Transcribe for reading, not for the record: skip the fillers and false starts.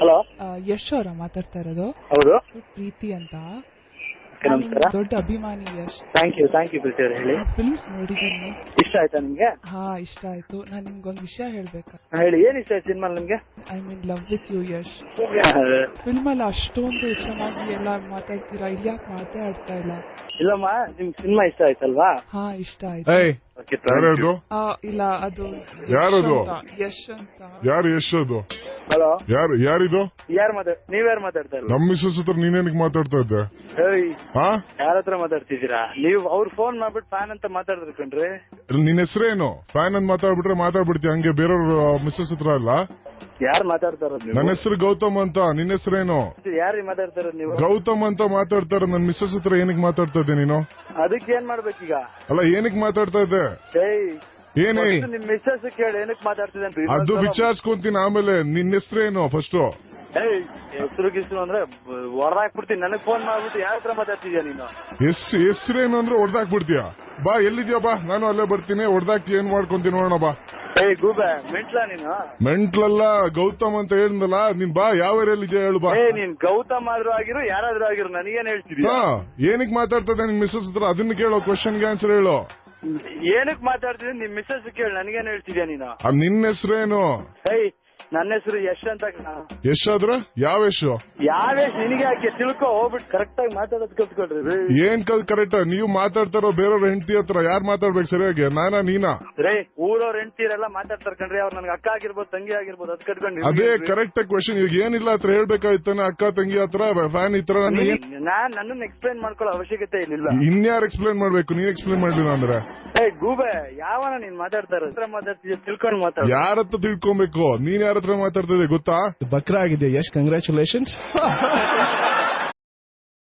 Hello, Yash ಅವರ ಮಾತಾಡ್ತಾ ಇರೋದು? ಹೌದು. ಪ್ರೀತಿ ಅಂತ. ನಮಸ್ಕಾರ. ದೊಡ್ಡ ಅಭಿಮಾನಿ ಯಶ್. ಥ್ಯಾಂಕ್ ಯು ಪ್ರೀತಿ ಅವ್ರೆ, ಹೇಳಿ. ಫಿಲ್ಮ್ಸ್ ನೋಡಿದ್ದೀನಿ. ಇಷ್ಟ ಆಯ್ತಾ ನಿಮ್ಗೆ? ಹಾ, ಇಷ್ಟ ಆಯ್ತು. ನಾನ್ ನಿಮ್ಗೊಂದು ವಿಷಯ ಹೇಳ್ಬೇಕಾ? ಹೇಳಿ, ಏನ್ ಇಷ್ಟ ಆಯ್ತು ಸಿನಿಮಾ ನಿಮ್ಗೆ? I mean love with you Yash. Film ಅಲ್ಲಿ ಅಷ್ಟೊಂದು ಚೆನ್ನಾಗಿ ಎಲ್ಲ ಮಾತಾಡ್ತೀರಾ, ಇಲ್ಲಿ ಯಾಕೆ ಮಾತಾಡ್ತಾ ಇಲ್ಲ? ಇಲ್ಲಮ್ಮ, ನಿಮ್ ಸಿನಿಮಾ ಇಷ್ಟ ಆಯ್ತಲ್ವಾ? ಹಾ, ಇಷ್ಟ ಆಯ್ತು. ಇಲ್ಲ, ಅದು ಯಾರದು? ಯಶ್ ಅಂತ. ಯಾರು ಯಶ್? ಅದು ಹಲೋ, ಯಾರಿದು? ನೀವ್ಯಾರು ಮಾತಾಡ್ತಾ ಇರೋದು? ನಮ್ ಮಿಸ್ಸಸ್ ಹತ್ರ ನೀನೇನಕ್ಕೆ ಮಾತಾಡ್ತಾ ಇದ್ದೆ? ಯಾರ ಹತ್ರ ಮಾತಾಡ್ತಿದ್ದೀರಾ ನೀವು? ಅವ್ರು ಫೋನ್ ಮಾಡ್ಬಿಟ್ಟು ಫ್ಯಾನ್ ಅಂತ ಮಾತಾಡಿದ್ರು ಕಣ್ರಿ. ನಿನ್ ಹೆಸರೇನು? ಫ್ಯಾನ್ ಅಂತ ಮಾತಾಡ್ಬಿಟ್ರೆ ಮಾತಾಡ್ಬಿಡ್ತೀಯ ಹಂಗೆ ಬೇರೆಯವ್ರ ಮಿಸ್ಸಸ್ ಹತ್ರ ಅಲ್ಲ. ಯಾರು ಮಾತಾಡ್ತಾ ಇರೋದು? ನನ್ನ ಹೆಸರು ಗೌತಮ್ ಅಂತ. ನಿನ್ ಹೆಸರೇನು? ಯಾರು ಮಾತಾಡ್ತಾ ಇರೋದು ನೀವು? ಗೌತಮ್ ಅಂತ ಮಾತಾಡ್ತಾ ಇರೋದು. ನನ್ ಮಿಸ್ಸಸ್ ಹತ್ರ ಏನಕ್ಕೆ ಮಾತಾಡ್ತಾ ಇದ್ದೆ ನೀನು? ಅದಕ್ಕೆ ಏನ್ ಮಾಡ್ಬೇಕೀಗ? ಅಲ್ಲ, ಏನಕ್ಕೆ ಮಾತಾಡ್ತಾ ಇದ್ದೆ? ಏನೇ ನಿಮ್ ಮಿಸ್ಸಸ್ ಕೇಳಿ ಏನಕ್ಕೆ ಮಾತಾಡ್ತಿದೆ? ಅದು ವಿಚಾರಿಸ್ಕೊಂತೀನಿ ಆಮೇಲೆ. ನಿನ್ ಹೆಸರೇನು ಫಸ್ಟ್? ಹೆಸರು ಗಿಸ್ರು ಅಂದ್ರೆ ಹೊರದಾಕ್ಬಿಡ್ತೀನಿ. ನನಗ್ ಫೋನ್ ಮಾಡ್ಬಿಟ್ಟು ಯಾರ ಹತ್ರ ಮಾತಾಡ್ತಿದ್ಯಾ ನೀನು? ಹೆಸರೇನು ಅಂದ್ರೆ ಹೊಡೆದಾಕ್ಬಿಡ್ತೀಯ? ಬಾ, ಎಲ್ಲಿದ್ಯಾ ಬಾ, ನಾನು ಅಲ್ಲೇ ಬರ್ತೀನಿ. ಹೊಡೆದಾಕ್ತಿ, ಏನ್ ಮಾಡ್ಕೊಂತೀನಿ ನೋಡೋಣ ಬಾ. ಗೂಬೆ, ಮೆಂಟ್ಲಾ ನೀನು? ಮೆಂಟ್ಲಲ್ಲ, ಗೌತಮ್ ಅಂತ ಹೇಳಿದ್ನಲ್ಲ. ನೀನ್ ಬಾ, ಯಾವ ಏರಿಯಲ್ಲಿದ್ಯಾ ಹೇಳು ಬಾ. ನೀನ್ ಗೌತಮ್ ಆದ್ರೂ ಆಗಿರು ಯಾರಾದ್ರೂ ಆಗಿರು, ನನಗೇನ್ ಹೇಳ್ತಿದ್ಯಾ? ಏನಕ್ ಮಾತಾಡ್ತದೆ ನಿನ್ ಮಿಸ್ಸಸ್ ಹತ್ರ? ಅದನ್ನ ಕೇಳೋ, ಕ್ವಶನ್ಗೆ ಆನ್ಸರ್ ಹೇಳು. ಏನಕ್ ಮಾತಾಡ್ತಿದ್ದೆ? ನಿಮ್ ಮಿಸ್ಸಸ್ ಕೇಳಿ ನನಗೇನ್ ಹೇಳ್ತಿದ್ಯಾ ನೀನು? ನಿನ್ನ ಹೆಸರೇನು? ನನ್ನ ಹೆಸರು ಯಶ್ ಅಂತ. ಯಶ್ ಆದ್ರ ಯಾವ ಯಶ್? ಯಾವ ಯಶ್ ನಿನಗೆ ಯಾಕೆ? ತಿಳ್ಕೊ, ಹೋಗ್ಬಿಟ್ಟು ಕರೆಕ್ಟ್ ಆಗಿ ಮಾತಾಡೋದ್ ಕಲ್ತ್ಕೊಳ್ರಿ. ಏನ್ ಕರೆಕ್ಟ್? ನೀವು ಮಾತಾಡ್ತಾರೋ ಬೇರೆಯವ್ರ ಹೆಂಡತಿ ಹತ್ರ? ಯಾರು ಮಾತಾಡ್ಬೇಕು ಸರಿಯಾಗಿ, ನಾನಾ ನೀನಾ? ಊರವ್ರ ಹೆಂಡತಿರೆಲ್ಲ ಮಾತಾಡ್ತಾರ ಕಣ್ರಿ. ಅವ್ರು ನನ್ಗೆ ಅಕ್ಕ ಆಗಿರ್ಬೋದು, ತಂಗಿ ಆಗಿರ್ಬೋದು, ಅದ್ ಕಟ್ಕೊಂಡು. ಅದೇ ಕರೆಕ್ಟ್ ಕ್ವಶನ್. ಈಗ ಏನಿಲ್ಲ ಹತ್ರ ಹೇಳ್ಬೇಕಾಯ್ತಾನೆ. ಅಕ್ಕ ತಂಗಿ ಹತ್ರ, ಫ್ಯಾನ್ ಈ ತರ. ನಾನ್ ನನ್ನನ್ನು ಎಕ್ಸ್ಪ್ಲೈನ್ ಮಾಡ್ಕೊಳ್ಳೋ ಅವಶ್ಯಕತೆ ಇಲ್ಲ. ಇನ್ಯಾರು ಎಕ್ಸ್ಪ್ಲೈನ್ ಮಾಡ್ಬೇಕು? ನೀನ್ ಎಕ್ಸ್ಪ್ಲೈನ್ ಮಾಡ್ಲಿಲ್ಲ ಅಂದ್ರೆ? ಗೂಬೆ, ಯಾವನ ನೀನ್ ಮಾತಾಡ್ತಾ ಇರೋದು? ಮಾತಾಡ್ತಿದ್ಯ, ತಿಳ್ಕೊಂಡು ಮಾತಾಡ. ಯಾರ ಹತ್ರ ತಿಳ್ಕೊಬೇಕು? ನೀನ್ ಯಾರ ಹತ್ರ ಮಾತಾಡ್ತಿದ್ದೆ ಗೊತ್ತಾ? ಬಕ್ರ ಆಗಿದೆ ಯಶ್, ಕಂಗ್ರ್ಯಾಚುಲೇಷನ್ಸ್.